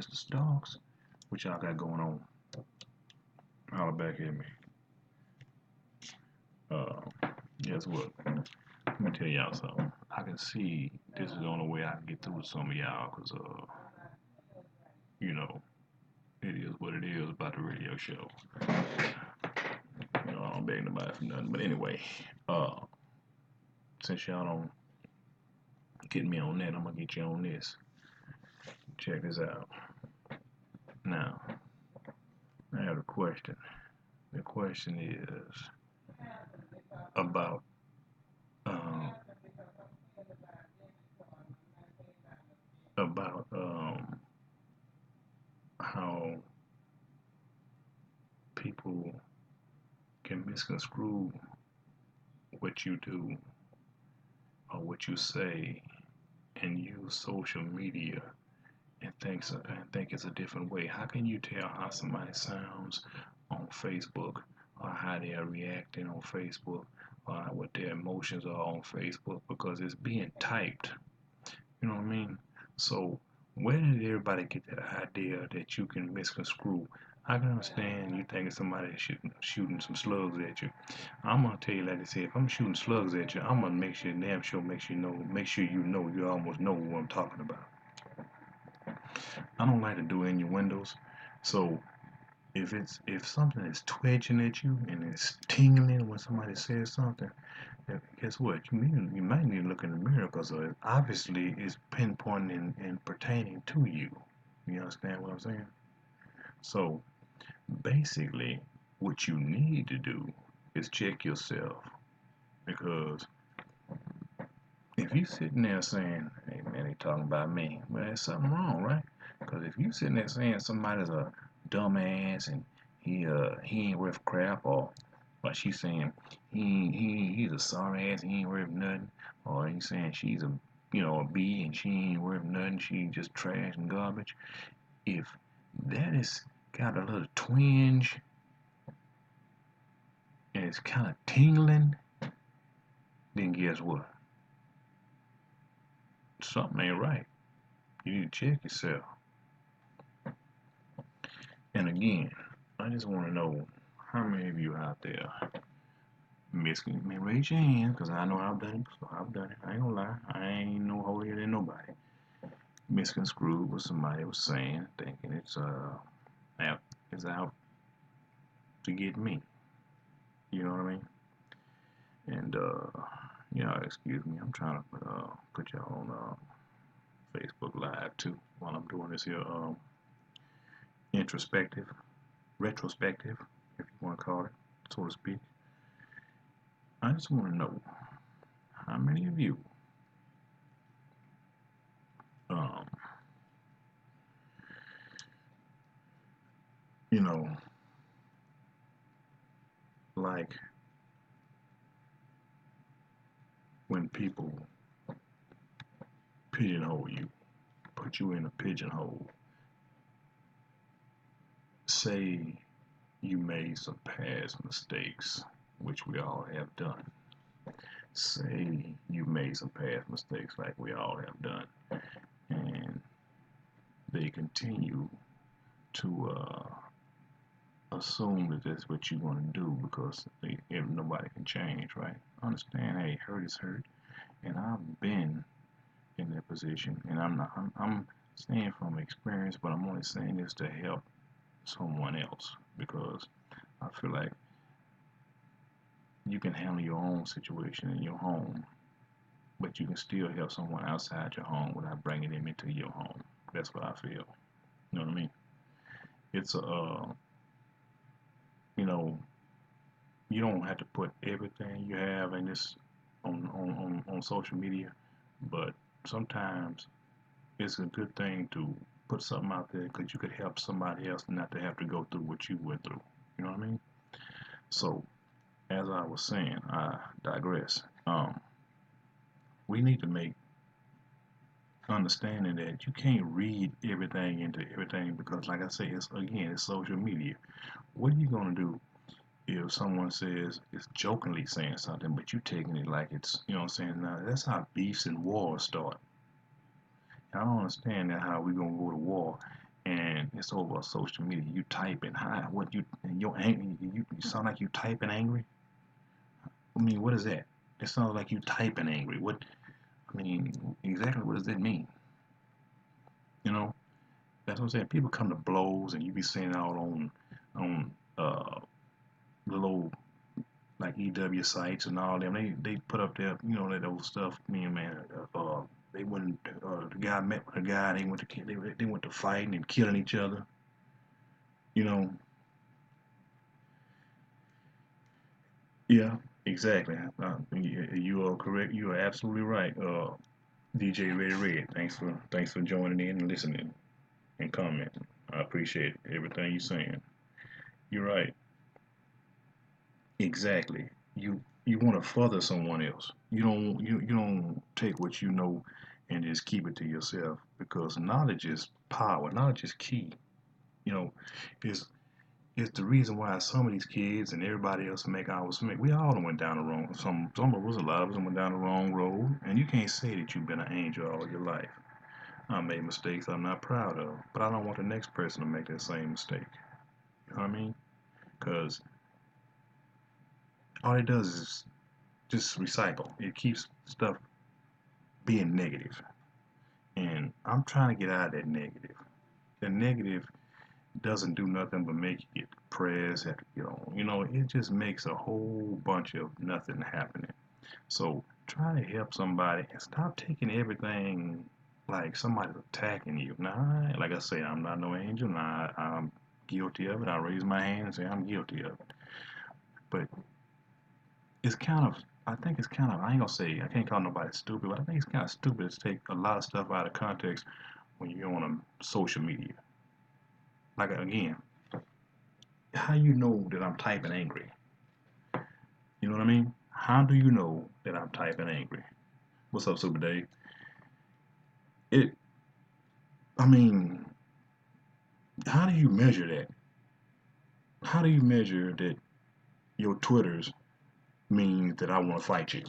Mr. Starks. What y'all got going on? Holler back at me. Uh, guess what? Let me tell y'all something. I can see this is the only way I can get through to some of y'all, cause you know, it is what it is about the radio show. I don't beg nobody for nothing. But anyway, uh, since y'all don't get me on that, I'm gonna get you on this. Check this out. Now, I have a question. The question is about um, about how people can misconstrue what you do or what you say and use social media and think it's a different way. How can you tell how somebody sounds on Facebook or how they are reacting on Facebook or what their emotions are on Facebook because it's being typed? You know what I mean? So where did everybody get that idea that you can misconstrue? I can understand you thinking somebody shooting some slugs at you. I'm gonna tell you like I said, if I'm shooting slugs at you, I'm gonna make sure damn sure make sure you almost know what I'm talking about. I don't like to do innuendos. So if something is twitching at you and it's tingling when somebody says something, guess what? You might need to look in the mirror because obviously it's pinpointing and pertaining to you. You understand what I'm saying? So basically, what you need to do is check yourself because if you sitting there saying, "Hey man, they talking about me," well, there's something wrong, right? Because if you sitting there saying somebody's a dumbass and he ain't worth crap, or she's saying he's a sorry ass, he ain't worth nothing, or he's saying she's a B and she ain't worth nothing, she just trash and garbage. If that is got a little twinge and it's kind of tingling, then guess what? Something ain't right. You need to check yourself. And again, I just want to know how many of you out there raise your hand because I know I've done it. So I've done it. I ain't gonna lie. I ain't no holier than nobody. Misconstrued what somebody was saying, thinking it's out to get me. You know what I mean? And excuse me. I'm trying to put y'all on Facebook Live too while I'm doing this here introspective, retrospective, if you want to call it, so to speak. I just want to know how many of you, um, you know, like when people pigeonhole you, put you in a pigeonhole, say you made some past mistakes, which we all have done. Say you made some past mistakes like we all have done, and they continue to assume that that's what you want to do because if nobody can change, right? Understand, hey, hurt is hurt, and I've been in that position, and I'm saying from experience, but I'm only saying this to help someone else because I feel like you can handle your own situation in your home, but you can still help someone outside your home without bringing them into your home. That's what I feel. You know what I mean? It's you know, you don't have to put everything you have in this on social media, but sometimes it's a good thing to put something out there because you could help somebody else not to have to go through what you went through. You know what I mean? So, as I was saying, I digress. We need to make understanding that you can't read everything into everything because, like I say, it's social media. What are you gonna do if someone says it's jokingly saying something, but you taking it like it's, you know what I'm saying? Now, that's how beefs and wars start. I don't understand that how we gonna go to war and it's over social media. You typing high. What you and your angry? You sound like you typing angry. I mean, what is that? It sounds like you typing angry. What? I mean, exactly what does that mean? You know, that's what I'm saying. People come to blows, and you be saying out on little like EW sites and all them. They put up their that old stuff. Me and man, they went. The guy met with a guy. They went to they went to fighting and killing each other. You know, yeah, exactly. You are correct. You are absolutely right. DJ Ready Red, thanks for joining in and listening and commenting. I appreciate everything you're saying. You're right. Exactly. You want to further someone else. You don't take what you know and just keep it to yourself because knowledge is power. Knowledge is key. You know, is it's the reason why some of these kids and everybody else make our mistake. We all done went down the wrong. Some of us, a lot of us, went down the wrong road, and you can't say that you've been an angel all your life. I made mistakes I'm not proud of, but I don't want the next person to make that same mistake. You know what I mean? Because all it does is just recycle. It keeps stuff being negative, and I'm trying to get out of that negative. The negative doesn't do nothing but make you get depressed. Have to get on. It just makes a whole bunch of nothing happening. So try to help somebody and stop taking everything like somebody's attacking you. Now, like I say, I'm not no angel. Now I'm guilty of it. I raise my hand and say I'm guilty of it. But it's kind of, I think it's kind of, I ain't gonna say, I can't call nobody stupid, but I think it's kind of stupid to take a lot of stuff out of context when you're on social media. Like again, how you know that I'm typing angry? You know what I mean? How do you know that I'm typing angry? What's up, Super Dave? It, I mean, how do you measure that? How do you measure that your Twitters means that I want to fight you?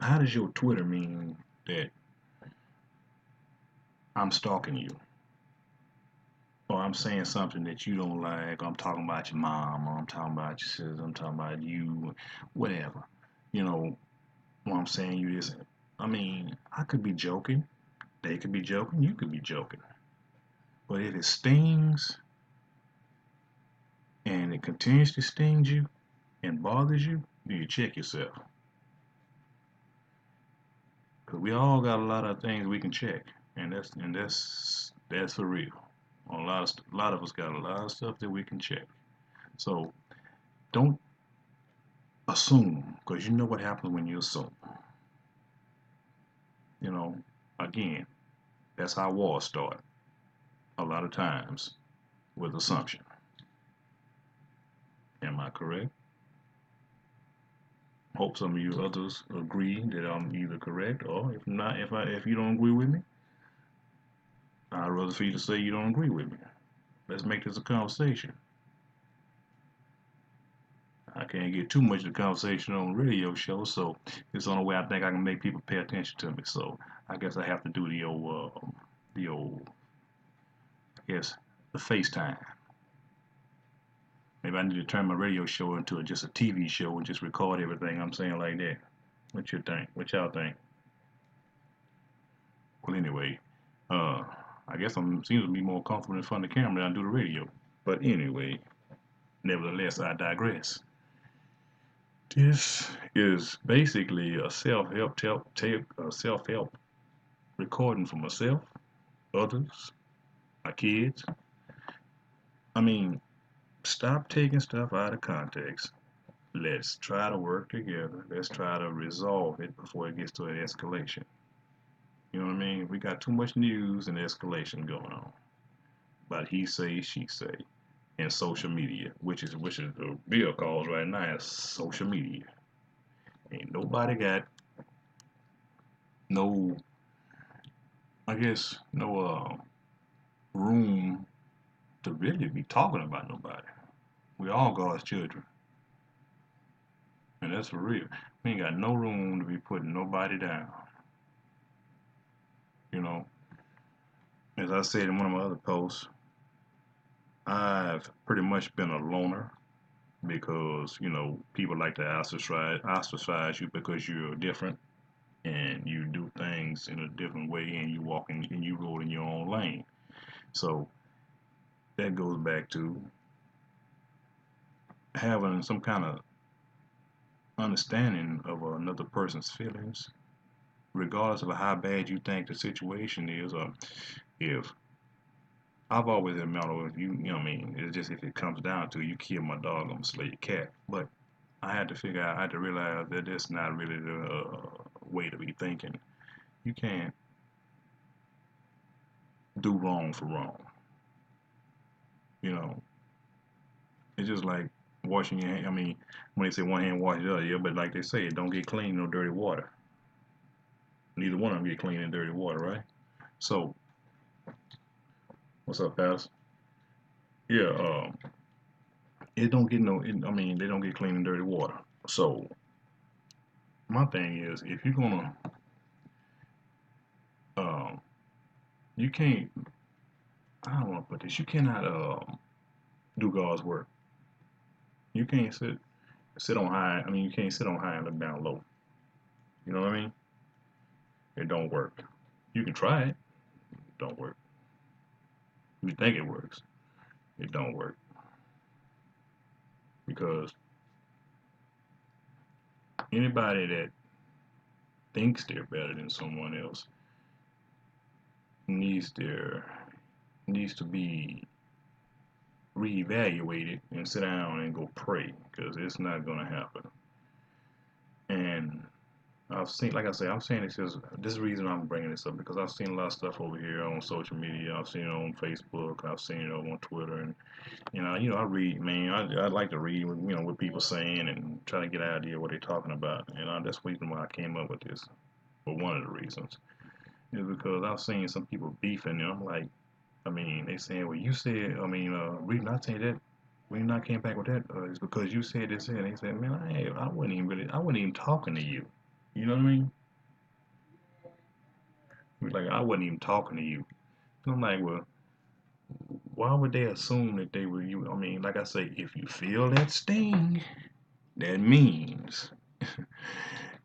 How does your Twitter mean that I'm stalking you? Or I'm saying something that you don't like, or I'm talking about your mom, or I'm talking about your sister, I'm talking about you, whatever. You know, or I'm saying you this. I mean, I could be joking, they could be joking, you could be joking. But if it stings and it continues to sting you and bothers you, then you check yourself. Because we all got a lot of things we can check, and that's for real. A lot of us got a lot of stuff that we can check. So don't assume, because you know what happens when you assume. You know, again, that's how wars start. A lot of times with assumption. Am I correct? Hope some of you others agree that I'm either correct, or if not, if you don't agree with me, I'd rather for you to say you don't agree with me. Let's make this a conversation. I can't get too much of the conversation on the radio show, so it's the only way I think I can make people pay attention to me. So I guess I have to do the old, I guess, the FaceTime. Maybe I need to turn my radio show into just a TV show and just record everything I'm saying like that. What you think? What y'all think? Well, anyway, uh, I guess I'm seems to be more comfortable in front of the camera than I do the radio. But anyway, nevertheless, I digress. This is basically a self-help recording for myself, others, my kids. I mean, stop taking stuff out of context. Let's try to work together. Let's try to resolve it before it gets to an escalation. You know what I mean? We got too much news and escalation going on. But he say, she say, and social media, which is the real cause right now is social media. Ain't nobody got no, I guess, no room to really be talking about nobody. We all God's children, and that's for real. We ain't got no room to be putting nobody down, you know. As I said in one of my other posts, I've pretty much been a loner because people like to ostracize you because you're different and you do things in a different way and you walk in and you roll in your own lane. So that goes back to having some kind of understanding of another person's feelings, regardless of how bad you think the situation is, or if I've always admitted, if you know what I mean, it's just if it comes down to you kill my dog, I'm gonna slay your cat. But I had to figure out, I had to realize that that's not really the way to be thinking. You can't do wrong for wrong. You know, it's just like washing your hand. I mean, when they say one hand wash the other, yeah, but like they say, don't get clean in no dirty water. Neither one of them get clean in dirty water, right? So, what's up, pals? Yeah, it don't get no. I mean, they don't get clean in dirty water. So, my thing is, if you're gonna, um, you can't. I don't want to put this. You cannot do God's work. You can't sit on high. I mean, you can't sit on high and look down low. You know what I mean? It don't work. You can try it. It don't work. You think it works. It don't work because anybody that thinks they're better than someone else needs their needs to be reevaluated and sit down and go pray because it's not gonna happen. And I've seen, like I say, I'm saying this is the reason I'm bringing this up because I've seen a lot of stuff over here on social media. I've seen it on Facebook. I've seen it over on Twitter, and I read, man. I like to read, what people saying and try to get an idea what they're talking about. And that's the reason why I came up with this. But one of the reasons is because I've seen some people beefing, and I'm like, I mean, they saying, well, you said, I mean, reason I say that. Reason I came back with that is because you said this, and they said, man, I wasn't even talking to you. You know what I mean? Like I wasn't even talking to you. And I'm like, well, why would they assume that they were you? I mean, like I say, if you feel that sting, that means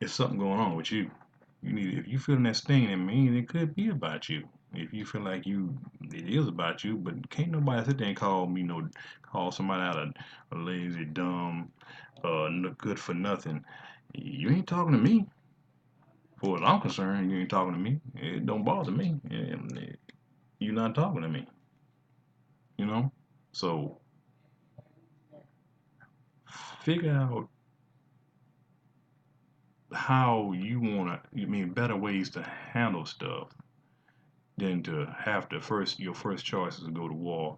it's something going on with you. If you feeling that sting, that means it could be about you. If you feel like it is about you, but can't nobody sit there and call somebody out a lazy, dumb, good for nothing. You ain't talking to me. For as I'm concerned, you ain't talking to me. It don't bother me. You're not talking to me. You know. So figure out how you wanna. I mean, better ways to handle stuff than to have to your first choice is to go to war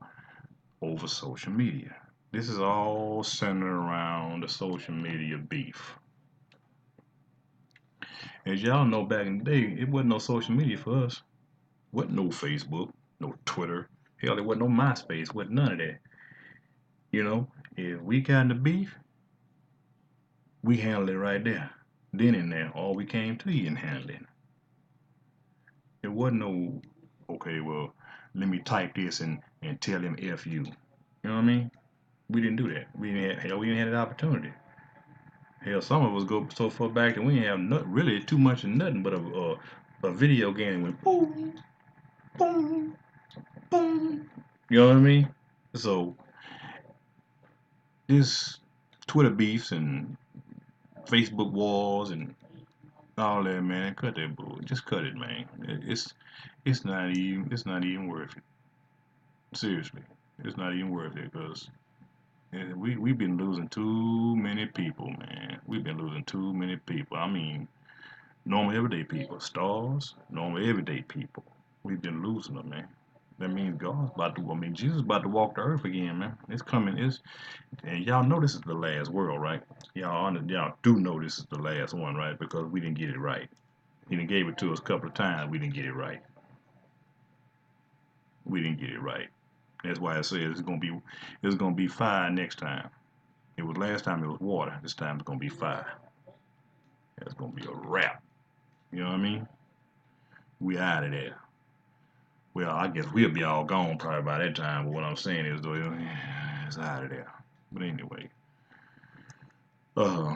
over social media. This is all centered around the social media beef. As y'all know, back in the day, it wasn't no social media for us. Wasn't no Facebook, no Twitter. Hell, there wasn't no MySpace. Wasn't none of that. You know, if we got in the beef, we handled it right there, then and there. Or we came to you and handled it. It wasn't no, okay, well, let me type this and tell him F you. You know what I mean? We didn't do that. We didn't have that opportunity. Hell, some of us go so far back that we didn't have really too much of nothing but a video game that went boom, boom, boom. You know what I mean? So this Twitter beefs and Facebook wars and all that, man, cut that bull. Just cut it, man. It's not even worth it. Seriously, it's not even worth it because we've been losing too many people, man. We've been losing too many people. I mean, normal everyday people, stars, normal everyday people. We've been losing them, man. That means God's about to. I mean, Jesus is about to walk the earth again, man. It's coming. And y'all know this is the last world, right? Y'all do know this is the last one, right? Because we didn't get it right. He done gave it to us a couple of times. We didn't get it right. We didn't get it right. That's why I said it's gonna be fire next time. It was last time it was water. This time it's gonna be fire. It's gonna be a wrap. You know what I mean? We out of there. Well, I guess we'll be all gone probably by that time. But what I'm saying is, though, it's out of there. But anyway, uh,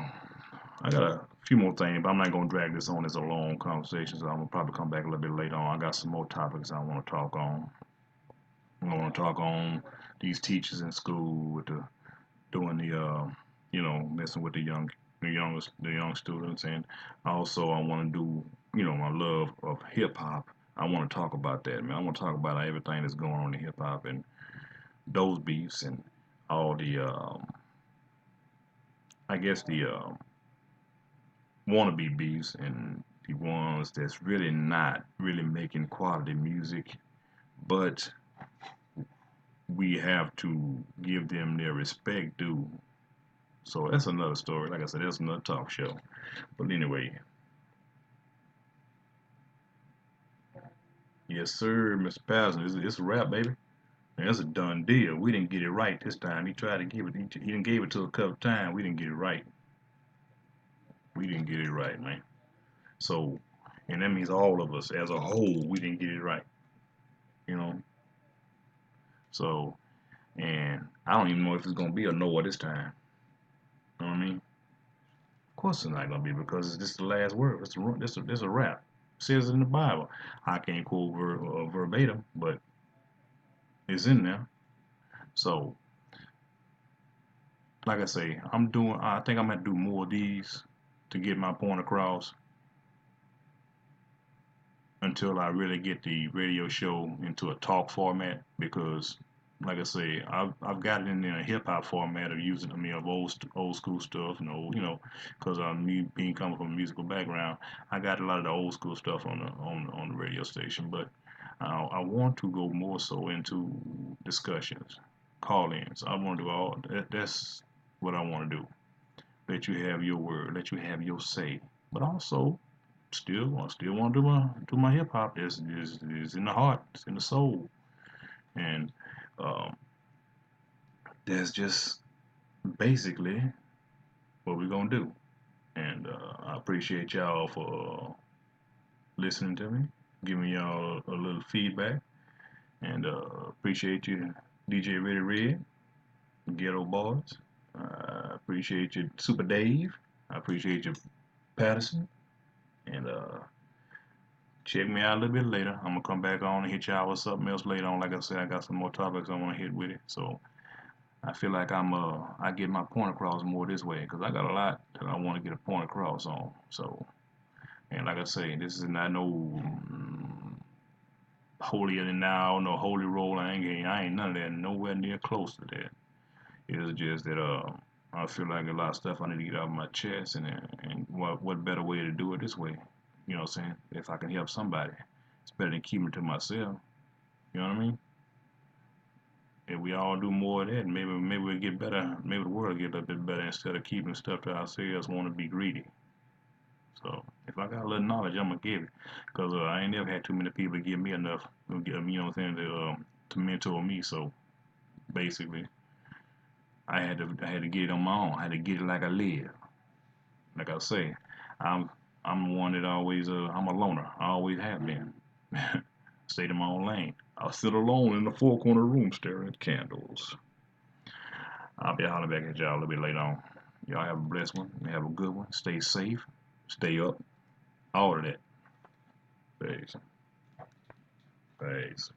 I got a few more things, but I'm not gonna drag this on as a long conversation. So I'm gonna probably come back a little bit later on. I got some more topics I want to talk on. I want to talk on these teachers in school with the doing the messing with the young students, and also I want to do my love of hip hop. I want to talk about that, man. I want to talk about everything that's going on in hip hop and those beefs and all the I guess the wannabe beefs and the ones that's really not really making quality music, but we have to give them their respect due. So that's another story. Like I said, that's another talk show. But anyway, yes, sir, Mr. Patterson. It's a wrap, baby. And that's a done deal. We didn't get it right this time. He tried to give it. He didn't gave it to a couple times. We didn't get it right. We didn't get it right, man. So, and that means all of us as a whole, we didn't get it right. You know. So, and I don't even know if it's gonna be a Noah this time. You know what I mean? Of course, it's not gonna be because this is the last word. It's a wrap. It says it in the Bible. I can't quote verbatim, but it's in there. So, like I say, I'm doing. I think I'm gonna do more of these to get my point across until I really get the radio show into a talk format because, like I say, I've got it in a hip hop format of using of old school stuff and because I'm me being coming from a musical background, I got a lot of the old school stuff on the radio station, but I want to go more so into discussions, call-ins. I want to do all that. That's what I want to do. Let you have your word. Let you have your say. But also, I still want to do my hip hop. Is in the heart. It's in the soul. And um, that's just basically what we're gonna do. And I appreciate y'all for listening to me, giving y'all a little feedback, and appreciate you, DJ Ready Red, Ghetto Boys. I appreciate you, Super Dave. I appreciate you, Patterson. And check me out a little bit later. I'm gonna come back on and hit y'all with something else later on. Like I said, I got some more topics I want to hit with it. So I feel like I get my point across more this way because I got a lot that I want to get a point across on. So and like I say, this is not no holier than now, no holy roll. I ain't none of that. Nowhere near close to that. It's just that I feel like a lot of stuff I need to get out of my chest, and what better way to do it this way? You know what I'm saying? If I can help somebody, it's better than keeping it to myself. You know what I mean? If we all do more of that, maybe we'll get better. Maybe the world will get a little bit better instead of keeping stuff to ourselves, want to be greedy. So if I got a little knowledge, I'm gonna give it, cause I ain't never had too many people give me enough, you know what I'm saying, to mentor me. So basically, I had to get it on my own. I had to get it like I live. Like I say, I'm I'm one that always I'm a loner. I always have been. Stayed in my own lane. I'll sit alone in the four corner room staring at candles. I'll be hollering back at y'all a little bit later on. Y'all have a blessed one. Have a good one. Stay safe. Stay up. All of that. Thanks. Thanks.